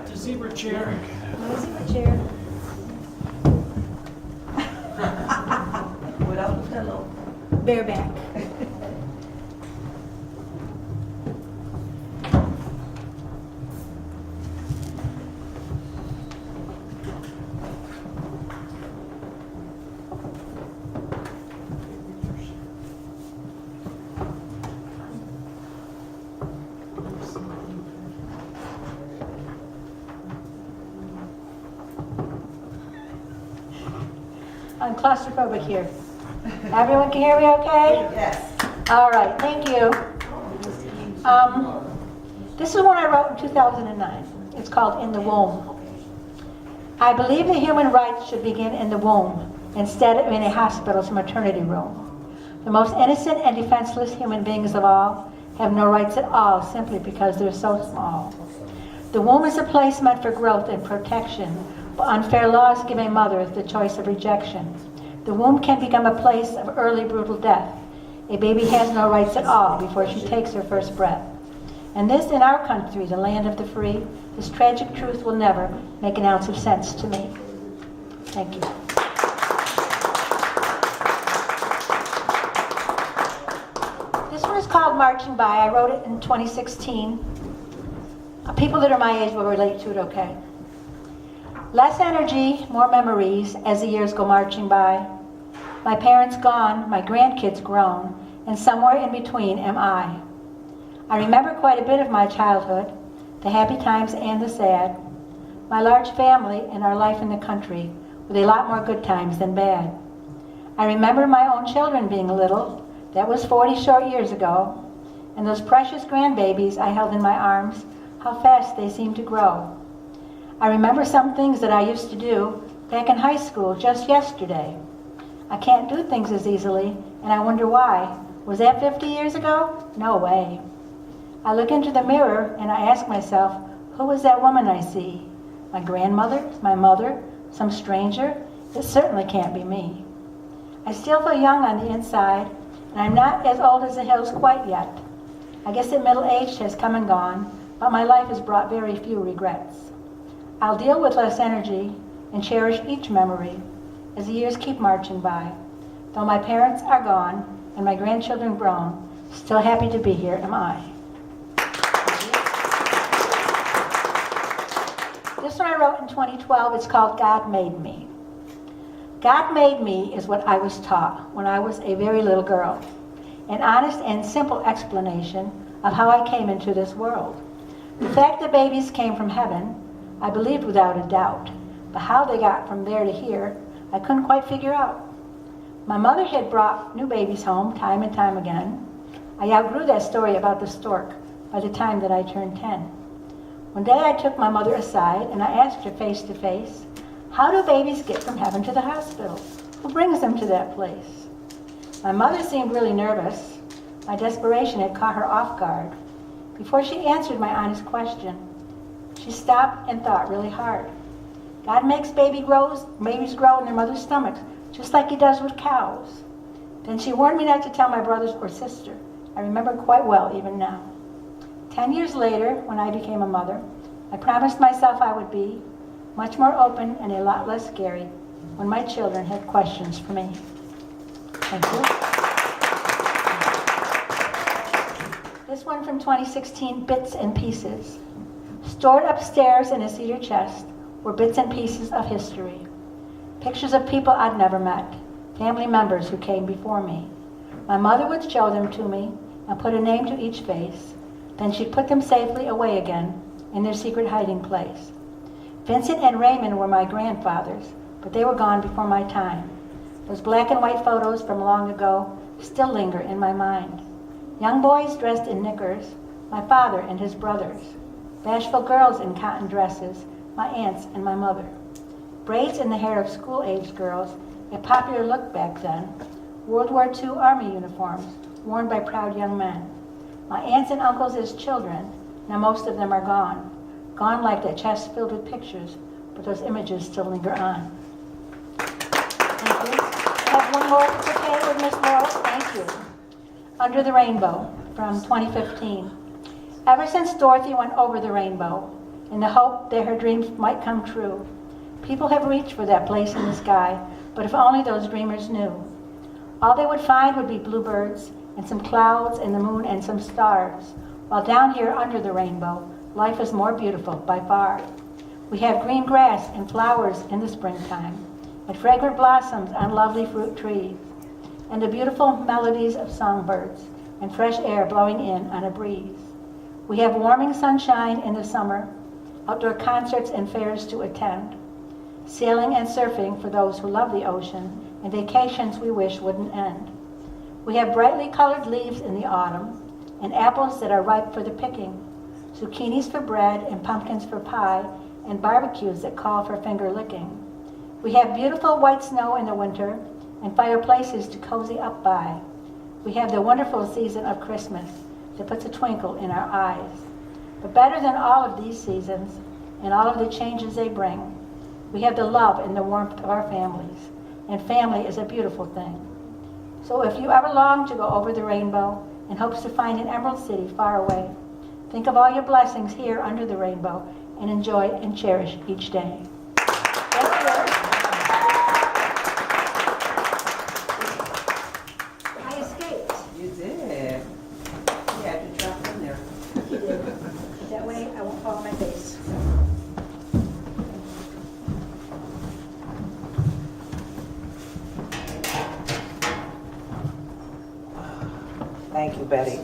To zebra chair. Zebra chair. Without the pillow. Bareback. I'm claustrophobic here. Everyone can hear me okay? Yes. All right, thank you. This is one I wrote in 2009. It's called In the Womb. I believe that human rights should begin in the womb instead of in a hospital's maternity room. The most innocent and defenseless human beings of all have no rights at all simply because they're so small. The womb is a place meant for growth and protection, but unfair laws give a mother the choice of rejection. The womb can become a place of early brutal death. A baby has no rights at all before she takes her first breath. And this, in our country, the land of the free, this tragic truth will never make an ounce of sense to me. Thank you. This one is called Marching By. I wrote it in 2016. People that are my age will relate to it okay. Less energy, more memories as the years go marching by. My parents gone, my grandkids grown, and somewhere in between am I. I remember quite a bit of my childhood, the happy times and the sad. My large family and our life in the country with a lot more good times than bad. I remember my own children being little. That was 40 short years ago. And those precious grandbabies I held in my arms, how fast they seemed to grow. I remember some things that I used to do back in high school just yesterday. I can't do things as easily, and I wonder why. Was that 50 years ago? No way. I look into the mirror and I ask myself, who is that woman I see? My grandmother? My mother? Some stranger? It certainly can't be me. I still feel young on the inside, and I'm not as old as the hills quite yet. I guess that middle age has come and gone, but my life has brought very few regrets. I'll deal with less energy and cherish each memory as the years keep marching by. Though my parents are gone and my grandchildren grown, still happy to be here am I. This one I wrote in 2012. It's called God Made Me. God made me is what I was taught when I was a very little girl. An honest and simple explanation of how I came into this world. The fact that babies came from heaven, I believed without a doubt. But how they got from there to here, I couldn't quite figure out. My mother had brought new babies home time and time again. I outgrew that story about the stork by the time that I turned 10. One day I took my mother aside and I asked her face to face, how do babies get from heaven to the hospital? Who brings them to that place? My mother seemed really nervous. My desperation had caught her off guard. Before she answered my honest question, she stopped and thought really hard. God makes babies grow in their mother's stomachs, just like he does with cows. Then she warned me not to tell my brothers or sister. I remember quite well even now. 10 years later, when I became a mother, I promised myself I would be much more open and a lot less scary when my children had questions for me. Thank you. This one from 2016, Bits and Pieces. Stored upstairs in a cedar chest were bits and pieces of history. Pictures of people I'd never met, family members who came before me. My mother would show them to me and put a name to each face. Then she'd put them safely away again in their secret hiding place. Vincent and Raymond were my grandfathers, but they were gone before my time. Those black and white photos from long ago still linger in my mind. Young boys dressed in knickers, my father and his brothers. Bashful girls in cotton dresses, my aunts and my mother. Braids in the hair of school-aged girls, a popular look back then. World War II Army uniforms, worn by proud young men. My aunts and uncles as children, now most of them are gone. Gone like that chest filled with pictures, but those images still linger on. Thank you. I have one more to prepare with Miss Laura. Thank you. Under the Rainbow from 2015. Ever since Dorothy went over the rainbow, in the hope that her dreams might come true. People have reached for that place in the sky, but if only those dreamers knew. All they would find would be bluebirds and some clouds and the moon and some stars, while down here under the rainbow, life is more beautiful by far. We have green grass and flowers in the springtime, and fragrant blossoms on lovely fruit trees, and the beautiful melodies of songbirds, and fresh air blowing in on a breeze. We have warming sunshine in the summer, outdoor concerts and fairs to attend, sailing and surfing for those who love the ocean, and vacations we wish wouldn't end. We have brightly colored leaves in the autumn, and apples that are ripe for the picking, zucchinis for bread and pumpkins for pie, and barbecues that call for finger licking. We have beautiful white snow in the winter, and fireplaces to cozy up by. We have the wonderful season of Christmas that puts a twinkle in our eyes. But better than all of these seasons, and all of the changes they bring, we have the love and the warmth of our families, and family is a beautiful thing. So if you ever long to go over the rainbow in hopes to find an emerald city far away, think of all your blessings here under the rainbow and enjoy and cherish each day. Thank you. I escaped. You did. You had to drop in there. You did. That way I won't fall on my face. Thank you, Betty.